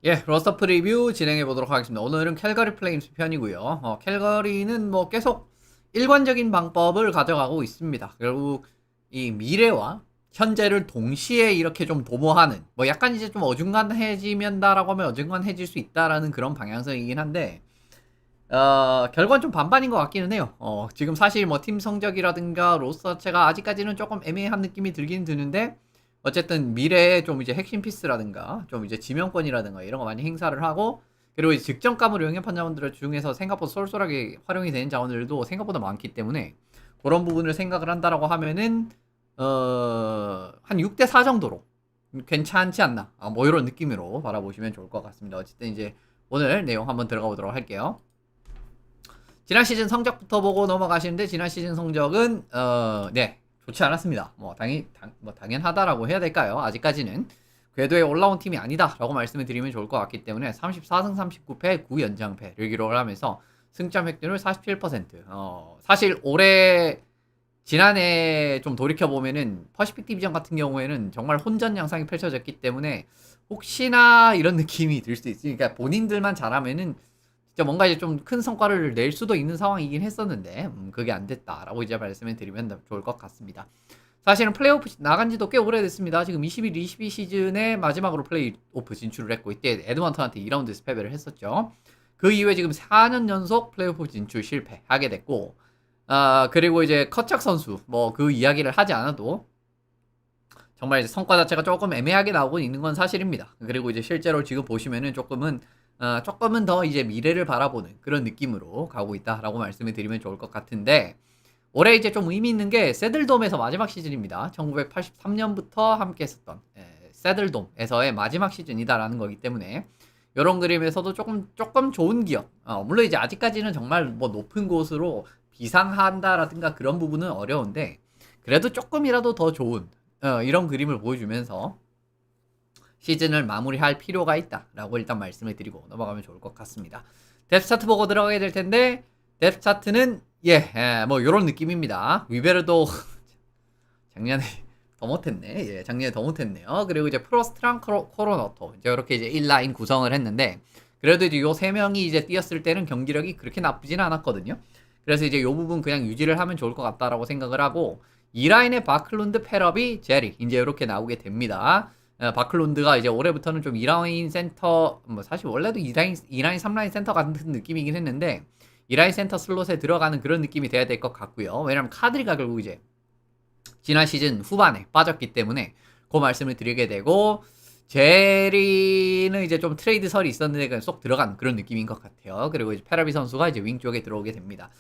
예, 로스터 프리뷰 진행해 보도록 하겠습니다. 오늘은 캘거리 플레임스 편이고요. 캘거리는 뭐 계속 일관적인 방법을 가져가고 있습니다. 결국 이 미래와 현재를 동시에 이렇게 좀 도모하는, 뭐 약간 이제 좀 어중간해지면다라고 하면 어중간해질 수 있다라는 그런 방향성이긴 한데, 결과는 좀 반반인 것 같기는 해요. 지금 사실 뭐 팀 성적이라든가 로스터 자체가 아직까지는 조금 애매한 느낌이 들긴 드는데, 어쨌든 미래에 좀 이제 핵심 피스라든가 좀 이제 지명권이라든가 이런 거 많이 행사를 하고, 그리고 이제 득점감으로 영입한 자원들 중에서 생각보다 쏠쏠하게 활용이 되는 자원들도 생각보다 많기 때문에 그런 부분을 생각을 한다라고 하면은 한 6대 4 정도로 괜찮지 않나, 뭐 이런 느낌으로 바라보시면 좋을 것 같습니다. 어쨌든 이제 오늘 내용 한번 들어가 보도록 할게요. 지난 시즌 성적부터 보고 넘어가시는데, 지난 시즌 성적은 네, 좋지 않았습니다. 뭐 당연하다라고 해야 될까요? 아직까지는 궤도에 올라온 팀이 아니다라고 말씀을 드리면 좋을 것 같기 때문에 34승 39패 9연장패를 기록을 하면서 승점 획득률 47%. 사실 올해 지난해 좀 돌이켜 보면은 퍼시픽 디비전 같은 경우에는 정말 혼전 양상이 펼쳐졌기 때문에 혹시나 이런 느낌이 들 수도 있으니까 본인들만 잘하면은 진짜 뭔가 이제 좀 큰 성과를 낼 수도 있는 상황이긴 했었는데, 그게 안 됐다라고 이제 말씀을 드리면 좋을 것 같습니다. 사실은 플레이오프 나간 지도 꽤 오래됐습니다. 지금 21-22 시즌에 마지막으로 플레이오프 진출을 했고, 이때 에드먼턴한테 2라운드에서 패배를 했었죠. 그 이후에 지금 4년 연속 플레이오프 진출 실패하게 됐고, 그리고 이제 커착 선수, 뭐 그 이야기를 하지 않아도 정말 이제 성과 자체가 조금 애매하게 나오고 있는 건 사실입니다. 그리고 이제 실제로 지금 보시면은 조금은 더 이제 미래를 바라보는 그런 느낌으로 가고 있다라고 말씀을 드리면 좋을 것 같은데, 올해 이제 좀 의미 있는 게 새들돔에서 마지막 시즌입니다. 1983년부터 함께 했었던 새들돔에서의 마지막 시즌이다라는 거기 때문에 이런 그림에서도 조금 좋은 기억. 물론 이제 아직까지는 정말 뭐 높은 곳으로 비상한다라든가 그런 부분은 어려운데, 그래도 조금이라도 더 좋은 이런 그림을 보여주면서 시즌을 마무리할 필요가 있다라고 일단 말씀을 드리고 넘어가면 좋을 것 같습니다. 뎁스 차트 보고 들어가게 될 텐데, 뎁스 차트는 뭐 이런 느낌입니다. 위베르도 작년에 더 못했네. 작년에 더 못했네요. 그리고 이제 프로스트랑 코로너토 이제 이렇게 이제 1라인 구성을 했는데, 그래도 이제 요 세 명이 이제 뛰었을 때는 경기력이 그렇게 나쁘진 않았거든요. 그래서 이제 요 부분 그냥 유지를 하면 좋을 것 같다라고 생각을 하고, 2라인의 바클룬드, 페러비, 제리 이제 이렇게 나오게 됩니다. 바클론드가 이제 올해부터는 좀 2라인 센터, 뭐 사실 원래도 2라인 3라인 센터 같은 느낌이긴 했는데 2라인 센터 슬롯에 들어가는 그런 느낌이 돼야 될 것 같고요. 왜냐면 카드리가 결국 이제 지난 시즌 후반에 빠졌기 때문에 그 말씀을 드리게 되고, 제리는 이제 좀 트레이드설이 있었는데 그냥 쏙 들어간 그런 느낌인 것 같아요. 그리고 이제 페러비 선수가 이제 윙 쪽에 들어오게 됩니다.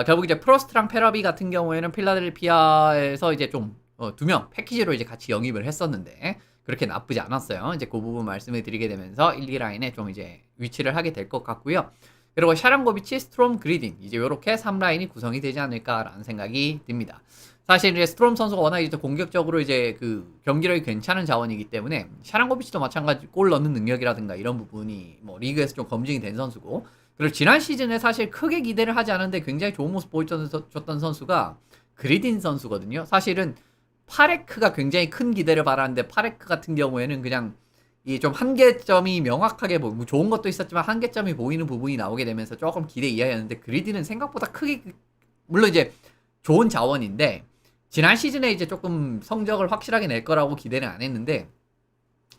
결국 이제 프로스트랑 페러비 같은 경우에는 필라델피아에서 이제 좀 두 명 패키지로 이제 같이 영입을 했었는데 그렇게 나쁘지 않았어요. 이제 그 부분 말씀을 드리게 되면서 1, 2라인에 좀 이제 위치를 하게 될 것 같고요. 그리고 샤랑고비치, 스트롬, 그리딘 이제 요렇게 3라인이 구성이 되지 않을까라는 생각이 듭니다. 사실 이제 스트롬 선수가 워낙 이제 공격적으로 이제 그 경기력이 괜찮은 자원이기 때문에 샤랑고비치도 마찬가지 골 넣는 능력이라든가 이런 부분이 뭐 리그에서 좀 검증이 된 선수고, 그리고 지난 시즌에 사실 크게 기대를 하지 않은데 굉장히 좋은 모습 보여줬던 선수가 그리딘 선수거든요. 사실은 파레크가 굉장히 큰 기대를 받았는데, 파레크 같은 경우에는 그냥 이 좀 한계점이 명확하게 보이고, 뭐 좋은 것도 있었지만 한계점이 보이는 부분이 나오게 되면서 조금 기대 이하였는데, 그리디는 생각보다 크게, 물론 이제 좋은 자원인데 지난 시즌에 이제 조금 성적을 확실하게 낼 거라고 기대는 안 했는데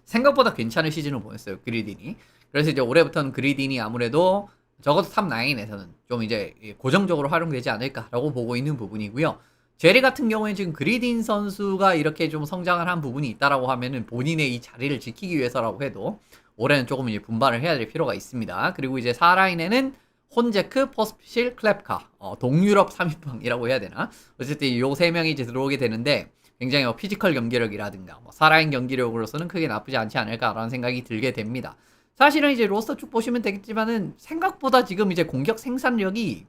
생각보다 괜찮은 시즌을 보냈어요, 그리딘이. 그래서 이제 올해부터는 그리딘이 아무래도 적어도 탑 9에서는 좀 이제 고정적으로 활용되지 않을까라고 보고 있는 부분이고요. 제리 같은 경우에 지금 그리딘 선수가 이렇게 좀 성장을 한 부분이 있다라고 하면은 본인의 이 자리를 지키기 위해서라고 해도 올해는 조금 이제 분발을 해야 될 필요가 있습니다. 그리고 이제 4라인에는 혼제크, 포스피실, 클랩카, 동유럽 3인방이라고 해야 되나? 어쨌든 요 세 명이 이제 들어오게 되는데 굉장히 피지컬 경기력이라든가 뭐 4라인 경기력으로서는 크게 나쁘지 않지 않을까라는 생각이 들게 됩니다. 사실은 이제 로스터 쭉 보시면 되겠지만은 생각보다 지금 이제 공격 생산력이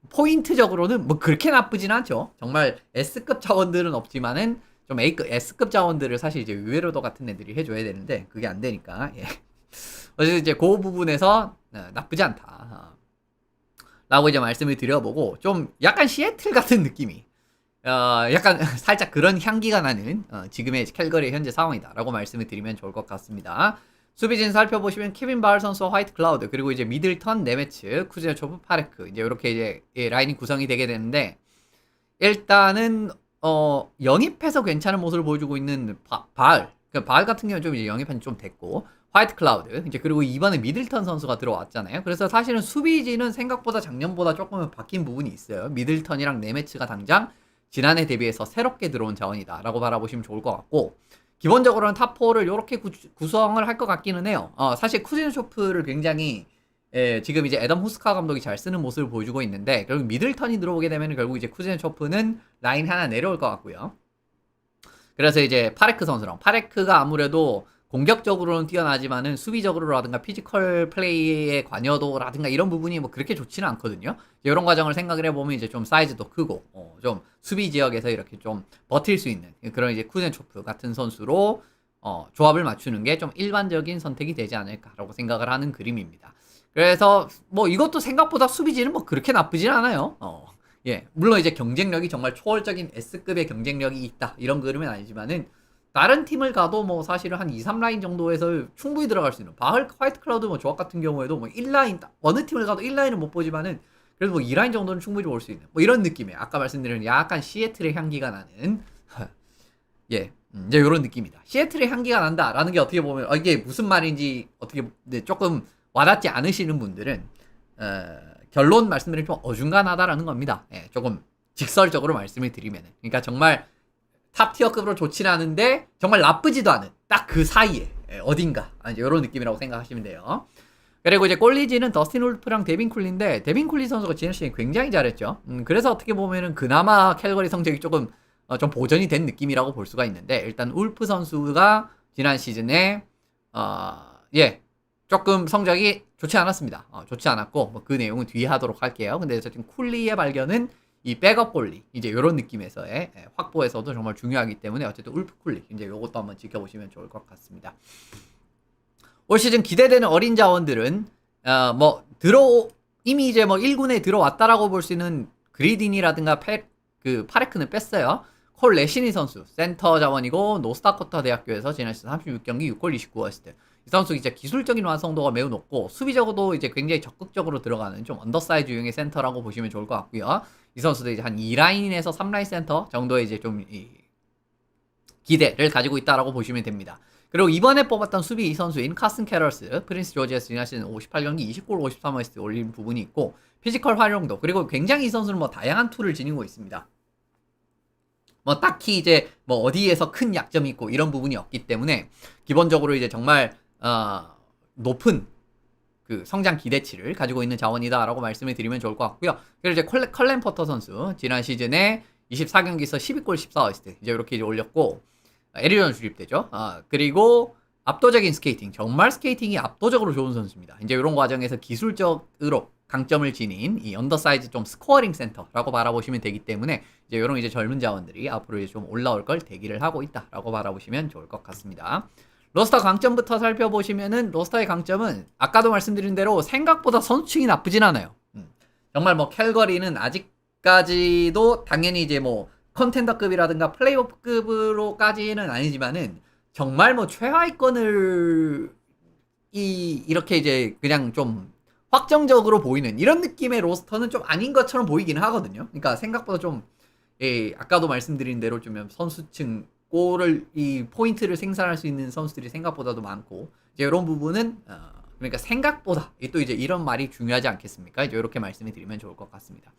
포인트적으로는 뭐 그렇게 나쁘진 않죠. 정말 S급 자원들은 없지만은 좀 A급, S급 자원들을 사실 이제 유에로도 같은 애들이 해줘야 되는데 그게 안 되니까. 어쨌든 이제 그 부분에서 나쁘지 않다. 라고 이제 말씀을 드려보고, 좀 약간 시애틀 같은 느낌이 약간 살짝 그런 향기가 나는 지금의 캘거리의 현재 상황이다라고 말씀을 드리면 좋을 것 같습니다. 수비진 살펴보시면 케빈 바울 선수와 화이트 클라우드, 그리고 이제 미들턴, 네메츠, 쿠즈네초프, 파레크, 이제 이렇게 이제 라인이 구성이 되게 되는데, 일단은 영입해서 괜찮은 모습을 보여주고 있는 바알, 그러니까 바알 같은 경우는 좀 이제 영입한 지 좀 됐고, 화이트 클라우드, 이제 그리고 이번에 미들턴 선수가 들어왔잖아요. 그래서 사실은 수비진은 생각보다 작년보다 조금은 바뀐 부분이 있어요. 미들턴이랑 네메츠가 당장 지난해 대비해서 새롭게 들어온 자원이다라고 바라보시면 좋을 것 같고, 기본적으로는 탑4를 이렇게 구성을 할 것 같기는 해요. 사실 쿠즈네초프를 굉장히 지금 이제 애덤 후스카 감독이 잘 쓰는 모습을 보여주고 있는데, 결국 미들턴이 들어오게 되면 결국 이제 쿠즈네초프는 라인 하나 내려올 것 같고요. 그래서 이제 파레크 선수랑, 파레크가 아무래도 공격적으로는 뛰어나지만은 수비적으로라든가 피지컬 플레이의 관여도라든가 이런 부분이 뭐 그렇게 좋지는 않거든요. 이런 과정을 생각을 해보면 이제 좀 사이즈도 크고 좀 수비 지역에서 이렇게 좀 버틸 수 있는 그런 이제 쿠젠초프 같은 선수로 조합을 맞추는 게 좀 일반적인 선택이 되지 않을까라고 생각을 하는 그림입니다. 그래서 뭐 이것도 생각보다 수비진은 뭐 그렇게 나쁘진 않아요. 예, 물론 이제 경쟁력이 정말 초월적인 S급의 경쟁력이 있다 이런 그림은 아니지만은, 다른 팀을 가도 뭐 사실은 한 2, 3라인 정도에서 충분히 들어갈 수 있는, 바흐 화이트 클라우드 뭐 조합 같은 경우에도 뭐 1라인, 어느 팀을 가도 1라인은 못 보지만은 그래도 뭐 2라인 정도는 충분히 올 수 있는 뭐 이런 느낌이에요. 아까 말씀드린 약간 시애틀의 향기가 나는 예, 이제 이런 느낌이다. 시애틀의 향기가 난다라는 게 어떻게 보면 이게 무슨 말인지 어떻게 조금 와닿지 않으시는 분들은 결론 말씀드리면 좀 어중간하다라는 겁니다. 예, 조금 직설적으로 말씀을 드리면은, 그러니까 정말 탑티어급으로 좋진 않은데 정말 나쁘지도 않은 딱 그 사이에 어딘가 이제 이런 느낌이라고 생각하시면 돼요. 그리고 이제 꼴리지는 더스틴 울프랑 데빈 쿨리인데, 데빈 쿨리 선수가 지난 시즌에 굉장히 잘했죠. 그래서 어떻게 보면은 그나마 캘거리 성적이 조금 좀 보전이 된 느낌이라고 볼 수가 있는데, 일단 울프 선수가 지난 시즌에 예, 조금 성적이 좋지 않았습니다. 좋지 않았고 뭐 그 내용은 뒤에 하도록 할게요. 근데 어쨌든 쿨리의 발견은 이 백업 꼴리 이제 이런 느낌에서의 확보에서도 정말 중요하기 때문에, 어쨌든 울프 쿨리 이제 요것도 한번 지켜보시면 좋을 것 같습니다. 올 시즌 기대되는 어린 자원들은 뭐 이미 이제 뭐 1군에 들어왔다라고 볼 수 있는 그리딘이라든가 파레크는 뺐어요. 콜 레시니 선수 센터 자원이고, 노스다코타 대학교에서 지난 시즌 36경기 6골 29어시스트. 이 선수 이제 기술적인 완성도가 매우 높고 수비적으로도 이제 굉장히 적극적으로 들어가는 좀 언더사이즈 유형의 센터라고 보시면 좋을 것 같고요. 이 선수도 이제 한 2라인에서 3라인 센터 정도의 이제 좀 기대를 가지고 있다라고 보시면 됩니다. 그리고 이번에 뽑았던 수비 이 선수인 카슨 캐럴스, 프린스 조지에서 지난 시즌 58경기 20골 53어시스트 올린 부분이 있고, 피지컬 활용도, 그리고 굉장히 이 선수는 뭐 다양한 툴을 지니고 있습니다. 뭐 딱히 이제 뭐 어디에서 큰 약점이 있고 이런 부분이 없기 때문에 기본적으로 이제 정말 높은 그 성장 기대치를 가지고 있는 자원이다라고 말씀을 드리면 좋을 것 같고요. 그리고 이제 컬렌 퍼터 선수 지난 시즌에 24경기에서 12골 14어시스트 이제 이렇게 이제 올렸고, 에리전 주립되죠. 그리고 압도적인 스케이팅, 정말 스케이팅이 압도적으로 좋은 선수입니다. 이제 이런 과정에서 기술적으로 강점을 지닌 이 언더사이즈 좀 스코어링 센터라고 바라보시면 되기 때문에, 이제 이런 이제 젊은 자원들이 앞으로 이제 좀 올라올 걸 대기를 하고 있다라고 바라보시면 좋을 것 같습니다. 로스터 강점부터 살펴보시면은, 로스터의 강점은 아까도 말씀드린 대로 생각보다 선수층이 나쁘진 않아요. 정말 뭐 캘거리는 아직까지도 당연히 이제 뭐 컨텐더급이라든가 플레이오프급으로까지는 아니지만은 정말 뭐 최하위권을 이렇게 이제 그냥 좀 확정적으로 보이는 이런 느낌의 로스터는 좀 아닌 것처럼 보이기는 하거든요. 그러니까 생각보다 좀 아까도 말씀드린 대로 좀 선수층 골을 이 포인트를 생산할 수 있는 선수들이 생각보다도 많고, 이제 이런 부분은 그러니까 생각보다 또 이제 이런 말이 중요하지 않겠습니까? 이제 이렇게 말씀을 드리면 좋을 것 같습니다.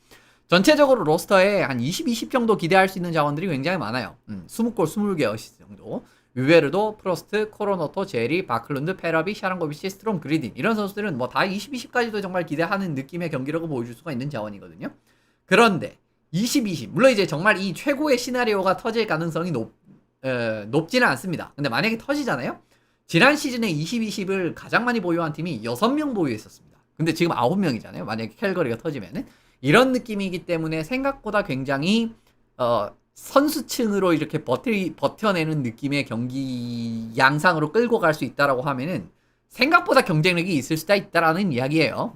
전체적으로 로스터에 한 20 정도 기대할 수 있는 자원들이 굉장히 많아요. 20골 20개 어시스트 정도. 위베르도, 프로스트, 코로노토, 제리, 바클룬드, 페라비, 샤랑고비치, 스트롬, 그리딘 이런 선수들은 뭐 다 20까지도 정말 기대하는 느낌의 경기력을 보여줄 수가 있는 자원이거든요. 그런데 20 물론 이제 정말 이 최고의 시나리오가 터질 가능성이 높지는 않습니다. 근데 만약에 터지잖아요? 지난 시즌에 20을 가장 많이 보유한 팀이 6명 보유했었습니다. 근데 지금 9명이잖아요. 만약에 캘거리가 터지면은. 이런 느낌이기 때문에 생각보다 굉장히 선수층으로 이렇게 버텨내는 느낌의 경기 양상으로 끌고 갈 수 있다라고 하면은 생각보다 경쟁력이 있을 수가 있다라는 이야기예요.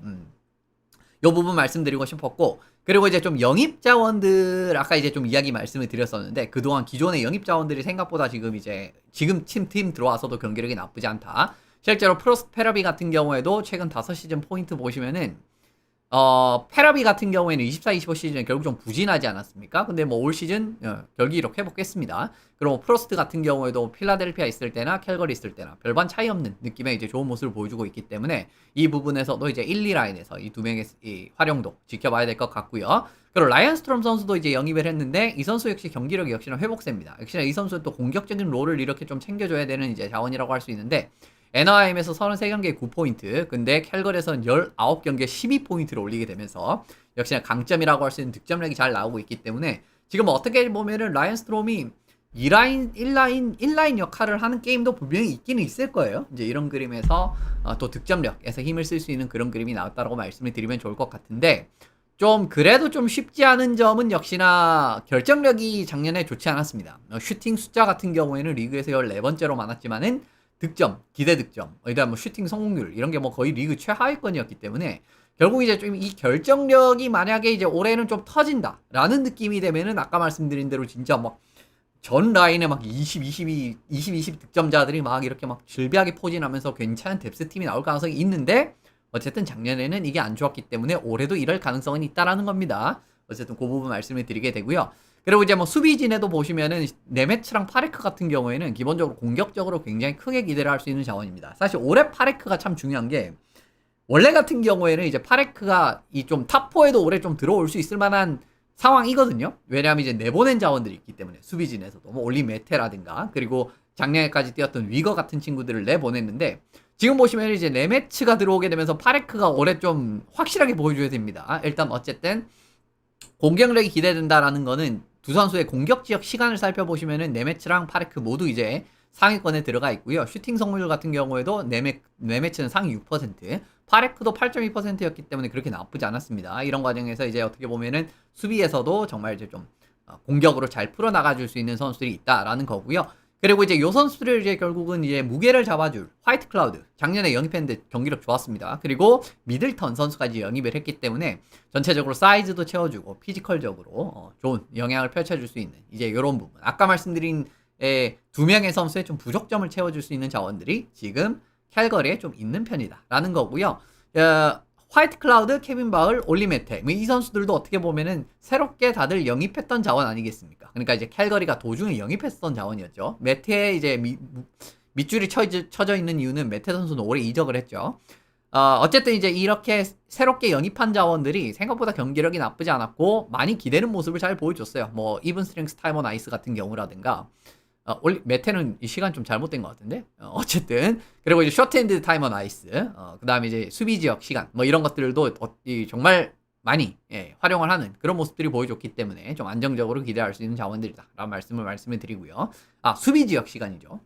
이 부분 말씀드리고 싶었고, 그리고 이제 좀 영입 자원들 아까 이제 좀 이야기 말씀을 드렸었는데, 그동안 기존의 영입 자원들이 생각보다 지금 팀 들어와서도 경기력이 나쁘지 않다. 실제로 프로스트 페러비 같은 경우에도 최근 5시즌 포인트 보시면은 페러비 같은 경우에는 24-25 시즌에 결국 좀 부진하지 않았습니까? 근데 뭐 올 시즌 결기 이렇게 회복했습니다. 그리고 프로스트 같은 경우에도 필라델피아 있을 때나 캘거리 있을 때나 별반 차이 없는 느낌의 이제 좋은 모습을 보여주고 있기 때문에 이 부분에서도 이제 1, 2라인에서 이 두 명의 이 활용도 지켜봐야 될 것 같고요. 그리고 라이언 스트롬 선수도 이제 영입을 했는데 이 선수 역시 경기력이 역시나 회복세입니다. 역시나 이 선수는 또 공격적인 롤을 이렇게 좀 챙겨줘야 되는 이제 자원이라고 할 수 있는데 NRM에서 33경기에 9포인트, 근데 캘거리에서는 19경기에 12포인트를 올리게 되면서 역시나 강점이라고 할 수 있는 득점력이 잘 나오고 있기 때문에 지금 어떻게 보면은 라이언 스트롬이 2라인, 1라인 역할을 하는 게임도 분명히 있기는 있을 거예요. 이제 이런 그림에서 또 득점력에서 힘을 쓸 수 있는 그런 그림이 나왔다고 말씀을 드리면 좋을 것 같은데 좀 그래도 좀 쉽지 않은 점은 역시나 결정력이 작년에 좋지 않았습니다. 슈팅 숫자 같은 경우에는 리그에서 14번째로 많았지만은 득점, 기대 득점, 그다음 뭐 슈팅 성공률 이런 게 뭐 거의 리그 최하위권이었기 때문에 결국 이제 좀 이 결정력이 만약에 이제 올해는 좀 터진다라는 느낌이 되면은 아까 말씀드린 대로 진짜 막 전 라인에 막 20 득점자들이 막 이렇게 막 질비하게 포진하면서 괜찮은 뎁스 팀이 나올 가능성이 있는데 어쨌든 작년에는 이게 안 좋았기 때문에 올해도 이럴 가능성은 있다라는 겁니다. 어쨌든 그 부분 말씀을 드리게 되고요. 그리고 이제 뭐 수비진에도 보시면은 네메츠랑 파레크 같은 경우에는 기본적으로 공격적으로 굉장히 크게 기대를 할 수 있는 자원입니다. 사실 올해 파레크가 참 중요한 게 원래 같은 경우에는 이제 파레크가 이 좀 탑4에도 올해 좀 들어올 수 있을 만한 상황이거든요. 왜냐하면 이제 내보낸 자원들이 있기 때문에 수비진에서도 뭐 올리 메테라든가 그리고 작년에까지 뛰었던 위거 같은 친구들을 내보냈는데 지금 보시면 이제 네메츠가 들어오게 되면서 파레크가 올해 좀 확실하게 보여줘야 됩니다. 일단 어쨌든 공격력이 기대된다라는 거는 두 선수의 공격 지역 시간을 살펴보시면은 네메츠랑 파레크 모두 이제 상위권에 들어가 있고요. 슈팅 성공률 같은 경우에도 네메츠는 상위 6%, 파레크도 8.2%였기 때문에 그렇게 나쁘지 않았습니다. 이런 과정에서 이제 어떻게 보면은 수비에서도 정말 이제 좀 공격으로 잘 풀어나가줄 수 있는 선수들이 있다라는 거고요. 그리고 이제 요 선수들을 이제 결국은 이제 무게를 잡아줄 화이트 클라우드 작년에 영입했는데 경기력 좋았습니다. 그리고 미들턴 선수까지 영입을 했기 때문에 전체적으로 사이즈도 채워주고 피지컬적으로 좋은 영향을 펼쳐줄 수 있는 이제 요런 부분 아까 말씀드린 두 명의 선수의 좀 부족점을 채워줄 수 있는 자원들이 지금 캘거리에 좀 있는 편이다라는 거고요. 화이트 클라우드, 케빈 바울, 올리메테 이 선수들도 어떻게 보면은 새롭게 다들 영입했던 자원 아니겠습니까? 그러니까 이제 캘거리가 도중에 영입했던 자원이었죠. 메테에 이제 밑줄이 쳐져 있는 이유는 메테 선수는 올해 이적을 했죠. 어쨌든 이제 이렇게 새롭게 영입한 자원들이 생각보다 경기력이 나쁘지 않았고 많이 기대는 모습을 잘 보여줬어요. 뭐 이븐 스트렝스 타이머 나이스 같은 경우라든가 메테는 이 시간 좀 잘못된 것 같은데 어쨌든 그리고 이제 셔트핸드 타이머 나이스 그 다음에 이제 수비 지역 시간 뭐 이런 것들도 정말 많이 활용을 하는 그런 모습들이 보여줬기 때문에 좀 안정적으로 기대할 수 있는 자원들이다 라는 말씀을 드리고요. 수비 지역 시간이죠.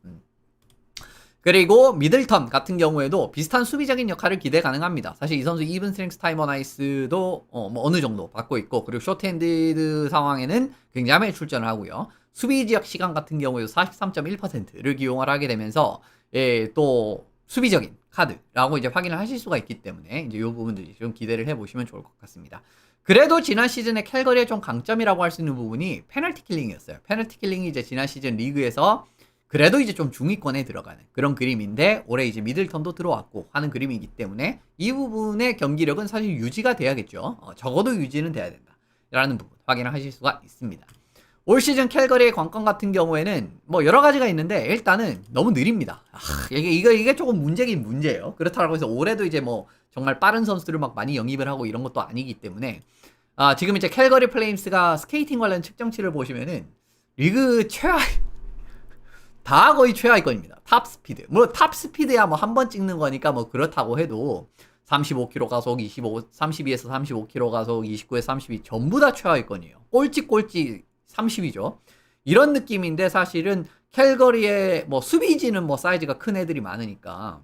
그리고 미들턴 같은 경우에도 비슷한 수비적인 역할을 기대 가능합니다. 사실 이 선수 이븐 스트렝스 타이머 나이스도 뭐 어느 정도 받고 있고 그리고 숏핸드 상황에는 굉장히 출전을 하고요. 수비 지역 시간 같은 경우에도 43.1%를 기용을 하게 되면서 또 수비적인 카드라고 이제 확인을 하실 수가 있기 때문에 이제 이 부분도 좀 기대를 해보시면 좋을 것 같습니다. 그래도 지난 시즌에 캘거리의 좀 강점이라고 할 수 있는 부분이 페널티 킬링이었어요. 페널티 킬링이 이제 지난 시즌 리그에서 그래도 이제 좀 중위권에 들어가는 그런 그림인데 올해 이제 미들턴도 들어왔고 하는 그림이기 때문에 이 부분의 경기력은 사실 유지가 돼야겠죠. 적어도 유지는 돼야 된다 라는 부분 확인을 하실 수가 있습니다. 올 시즌 캘거리의 관건 같은 경우에는 뭐 여러 가지가 있는데 일단은 너무 느립니다. 이게 조금 문제긴 문제예요. 그렇다고 해서 올해도 이제 뭐 정말 빠른 선수들을 막 많이 영입을 하고 이런 것도 아니기 때문에 지금 이제 캘거리 플레임스가 스케이팅 관련 측정치를 보시면은 리그 다 거의 최하위권입니다. 탑 스피드. 물론 탑 스피드야 뭐 한 번 찍는 거니까 뭐 그렇다고 해도 35km 가속, 32에서 35km 가속, 29에서 32 전부 다 최하위권이에요. 꼴찌 30이죠. 이런 느낌인데 사실은 캘거리의 뭐 수비진은 뭐 사이즈가 큰 애들이 많으니까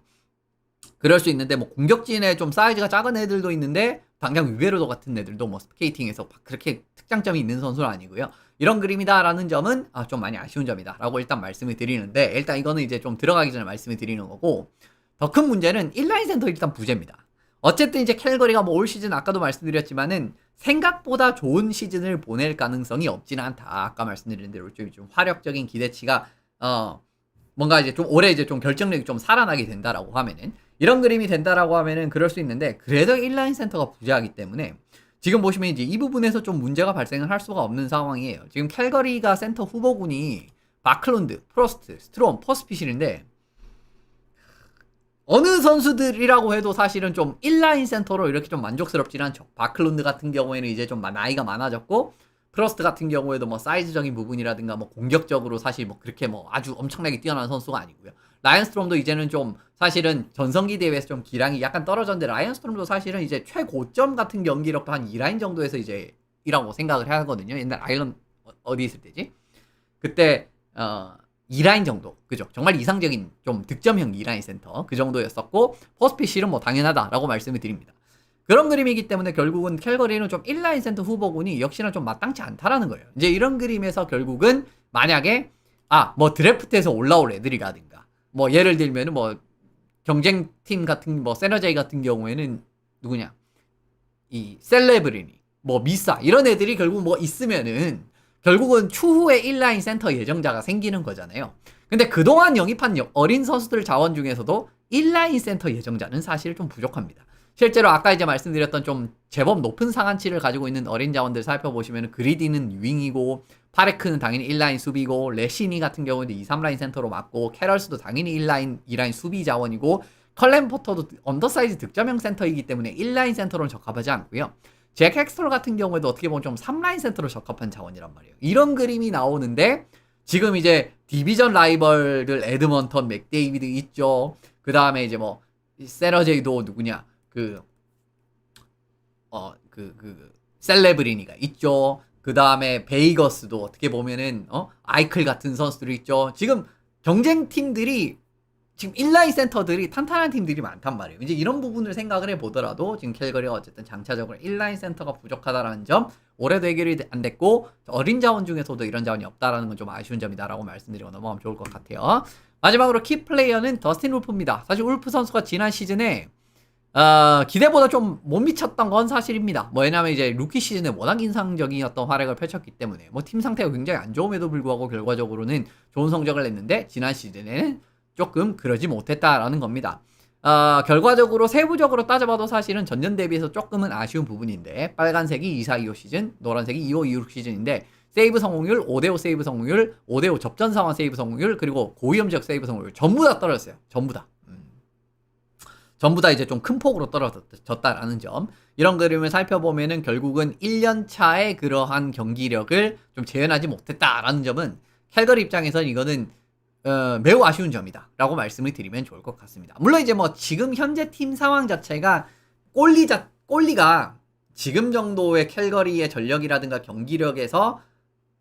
그럴 수 있는데 뭐 공격진에 좀 사이즈가 작은 애들도 있는데 당장 위베르도 같은 애들도 뭐 스케이팅에서 그렇게 특장점이 있는 선수는 아니고요. 이런 그림이다라는 점은 좀 많이 아쉬운 점이다 라고 일단 말씀을 드리는데 일단 이거는 이제 좀 들어가기 전에 말씀을 드리는 거고 더 큰 문제는 인라인 센터 일단 부재입니다. 어쨌든 이제 캘거리가 뭐 올 시즌 아까도 말씀드렸지만은 생각보다 좋은 시즌을 보낼 가능성이 없지는 않다. 아까 말씀드린 대로 좀 화력적인 기대치가 뭔가 이제 좀 올해 이제 좀 결정력이 좀 살아나게 된다라고 하면은 이런 그림이 된다라고 하면은 그럴 수 있는데 그래도 인라인 센터가 부재하기 때문에 지금 보시면 이제 이 부분에서 좀 문제가 발생을 할 수가 없는 상황이에요. 지금 캘거리가 센터 후보군이 바클론드, 프로스트, 스트롬, 퍼스피실인데 어느 선수들이라고 해도 사실은 좀 인라인 센터로 이렇게 좀 만족스럽지는 않죠. 바클론드 같은 경우에는 이제 좀 나이가 많아졌고 프로스트 같은 경우에도 뭐 사이즈적인 부분이라든가 뭐 공격적으로 사실 뭐 그렇게 뭐 아주 엄청나게 뛰어난 선수가 아니고요. 라이언 스트롬도 이제는 좀 사실은 전성기 대회에서 좀 기량이 약간 떨어졌는데 라이언 스트롬도 사실은 이제 최고점 같은 경기력도 한 2라인 정도에서 이제 이라고 생각을 해야 하거든요. 옛날 아일런 어디 있을 때지? 그때 2라인 정도. 그죠? 정말 이상적인 좀 득점형 2라인 센터. 그 정도였었고, 퍼스피실은 뭐 당연하다라고 말씀을 드립니다. 그런 그림이기 때문에 결국은 캘거리는 좀 1라인 센터 후보군이 역시나 좀 마땅치 않다라는 거예요. 이제 이런 그림에서 결국은 만약에, 뭐 드래프트에서 올라올 애들이라든가, 뭐 예를 들면은 뭐 경쟁팀 같은, 뭐 세너제이 같은 경우에는 누구냐? 이 셀레브리니, 뭐 미사, 이런 애들이 결국 뭐 있으면은 결국은 추후에 1라인 센터 예정자가 생기는 거잖아요. 근데 그동안 영입한 어린 선수들 자원 중에서도 1라인 센터 예정자는 사실 좀 부족합니다. 실제로 아까 이제 말씀드렸던 좀 제법 높은 상한치를 가지고 있는 어린 자원들 살펴보시면 그리디는 윙이고 파레크는 당연히 1라인 수비고 레시니 같은 경우는 2, 3라인 센터로 맞고 캐럴스도 당연히 1라인, 2라인 수비 자원이고 컬렌 포터도 언더사이즈 득점형 센터이기 때문에 1라인 센터로는 적합하지 않고요. 잭 헥스터 같은 경우에도 어떻게 보면 좀 3라인 센터로 적합한 자원이란 말이에요. 이런 그림이 나오는데 지금 이제 디비전 라이벌들 에드먼턴, 맥데이비드 있죠. 그 다음에 이제 뭐 세러제이도 누구냐 셀레브리니가 있죠. 그 다음에 베이거스도 어떻게 보면은 아이클 같은 선수들이 있죠. 지금 경쟁팀들이 지금 인라인 센터들이 탄탄한 팀들이 많단 말이에요. 이제 이런 부분을 생각을 해보더라도 지금 캘거리가 어쨌든 장차적으로 인라인 센터가 부족하다라는 점, 올해도 해결이 안 됐고 어린 자원 중에서도 이런 자원이 없다라는 건 좀 아쉬운 점이다라고 말씀드리고 넘어가면 좋을 것 같아요. 마지막으로 키 플레이어는 더스틴 울프입니다. 사실 울프 선수가 지난 시즌에 기대보다 좀 못 미쳤던 건 사실입니다. 왜냐면 이제 루키 시즌에 워낙 인상적이었던 활약을 펼쳤기 때문에 뭐 팀 상태가 굉장히 안 좋음에도 불구하고 결과적으로는 좋은 성적을 냈는데 지난 시즌에는 조금 그러지 못했다라는 겁니다. 결과적으로 세부적으로 따져봐도 사실은 전년 대비해서 조금은 아쉬운 부분인데 빨간색이 2425 시즌, 노란색이 2526 시즌인데 세이브 성공률, 5대5 세이브 성공률, 5대5 접전 상황 세이브 성공률, 그리고 고위험 지역 세이브 성공률 전부 다 떨어졌어요. 전부 다. 전부 다 이제 좀 큰 폭으로 떨어졌다라는 점. 이런 그림을 살펴보면은 결국은 1년 차의 그러한 경기력을 좀 재현하지 못했다라는 점은 캘거리 입장에서는 이거는 매우 아쉬운 점이다 라고 말씀을 드리면 좋을 것 같습니다. 물론 이제 뭐 지금 현재 팀 상황 자체가 꼴리가 지금 정도의 캘거리의 전력이라든가 경기력에서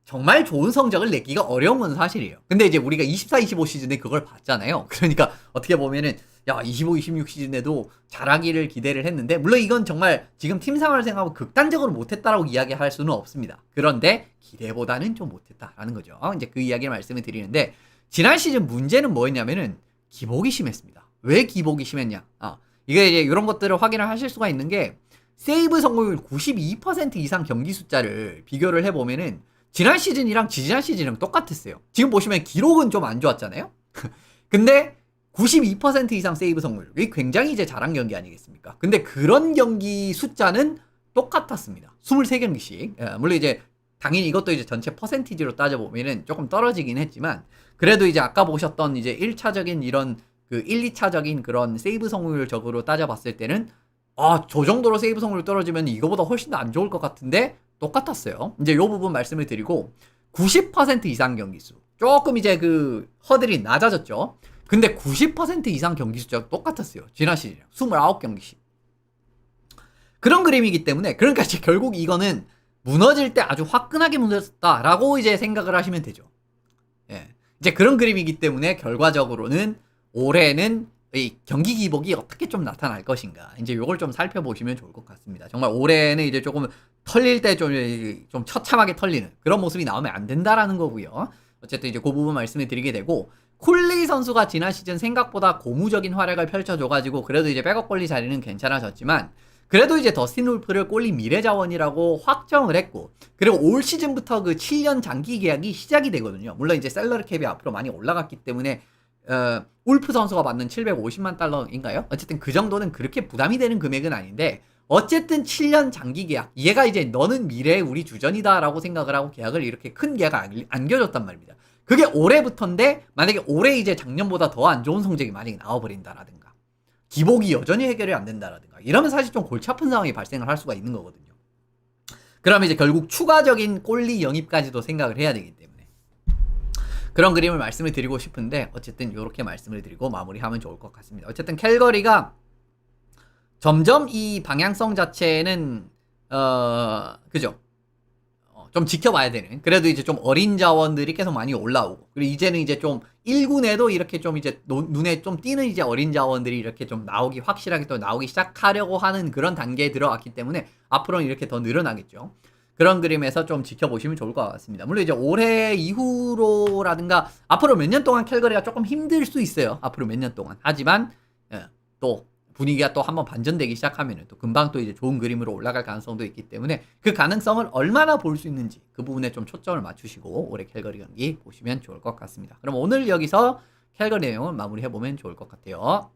정말 좋은 성적을 내기가 어려운 건 사실이에요. 근데 이제 우리가 24-25 시즌에 그걸 봤잖아요. 그러니까 어떻게 보면은 25-26 시즌에도 잘하기를 기대를 했는데 물론 이건 정말 지금 팀 상황을 생각하면 극단적으로 못했다라고 이야기할 수는 없습니다. 그런데 기대보다는 좀 못했다라는 거죠. 이제 그 이야기를 말씀을 드리는데 지난 시즌 문제는 뭐였냐면은 기복이 심했습니다. 왜 기복이 심했냐? 이게 이제 이런 것들을 확인을 하실 수가 있는 게 세이브 성공률 92% 이상 경기 숫자를 비교를 해보면은 지난 시즌이랑 지지난 시즌이랑 똑같았어요. 지금 보시면 기록은 좀 안 좋았잖아요. 근데 92% 이상 세이브 성공률, 이게 굉장히 이제 잘한 경기 아니겠습니까? 근데 그런 경기 숫자는 똑같았습니다. 23경기씩. 물론 이제 당연히 이것도 이제 전체 퍼센티지로 따져보면은 조금 떨어지긴 했지만 그래도 이제 아까 보셨던 이제 1차적인 이런 그 1, 2차적인 그런 세이브 성공률적으로 따져봤을 때는 저 정도로 세이브 성공률 떨어지면 이거보다 훨씬 더 안 좋을 것 같은데 똑같았어요. 이제 요 부분 말씀을 드리고 90% 이상 경기수. 조금 이제 그 허들이 낮아졌죠. 근데 90% 이상 경기 숫자가 똑같았어요. 지난 시즌이랑 29경기씩. 그런 그림이기 때문에 그러니까 이제 결국 이거는 무너질 때 아주 화끈하게 무너졌다라고 이제 생각을 하시면 되죠. 예. 이제 그런 그림이기 때문에 결과적으로는 올해는 이 경기 기복이 어떻게 좀 나타날 것인가. 이제 요걸 좀 살펴보시면 좋을 것 같습니다. 정말 올해는 이제 조금 털릴 때 좀 처참하게 털리는 그런 모습이 나오면 안 된다라는 거고요. 어쨌든 이제 그 부분 말씀을 드리게 되고 콜리 선수가 지난 시즌 생각보다 고무적인 활약을 펼쳐줘가지고 그래도 이제 백업 꼴리 자리는 괜찮아졌지만 그래도 이제 더스틴 울프를 꼴리 미래 자원이라고 확정을 했고 그리고 올 시즌부터 그 7년 장기 계약이 시작이 되거든요. 물론 이제 셀러리 캡이 앞으로 많이 올라갔기 때문에 울프 선수가 받는 750만 달러인가요? 어쨌든 그 정도는 그렇게 부담이 되는 금액은 아닌데 어쨌든 7년 장기 계약. 얘가 이제 너는 미래의 우리 주전이다라고 생각을 하고 계약을 이렇게 큰 계약을 안겨줬단 말입니다. 그게 올해부터인데 만약에 올해 이제 작년보다 더 안 좋은 성적이 만약에 나와버린다라든가 기복이 여전히 해결이 안 된다라든가 이러면 사실 좀 골치 아픈 상황이 발생을 할 수가 있는 거거든요. 그러면 이제 결국 추가적인 골리 영입까지도 생각을 해야 되기 때문에 그런 그림을 말씀을 드리고 싶은데 어쨌든 이렇게 말씀을 드리고 마무리하면 좋을 것 같습니다. 어쨌든 캘거리가 점점 이 방향성 자체는 그죠? 좀 지켜봐야 되는. 그래도 이제 좀 어린 자원들이 계속 많이 올라오고 그리고 이제는 이제 좀 1군에도 이렇게 좀 이제 눈에 좀 띄는 이제 어린 자원들이 이렇게 좀 나오기 확실하게 또 나오기 시작하려고 하는 그런 단계에 들어갔기 때문에 앞으로는 이렇게 더 늘어나겠죠. 그런 그림에서 좀 지켜보시면 좋을 것 같습니다. 물론 이제 올해 이후로라든가 앞으로 몇 년 동안 캘거리가 조금 힘들 수 있어요. 앞으로 몇 년 동안. 하지만 또 분위기가 또 한번 반전되기 시작하면 또 금방 또 이제 좋은 그림으로 올라갈 가능성도 있기 때문에 그 가능성을 얼마나 볼 수 있는지 그 부분에 좀 초점을 맞추시고 올해 캘거리 경기 보시면 좋을 것 같습니다. 그럼 오늘 여기서 캘거리 내용을 마무리해보면 좋을 것 같아요.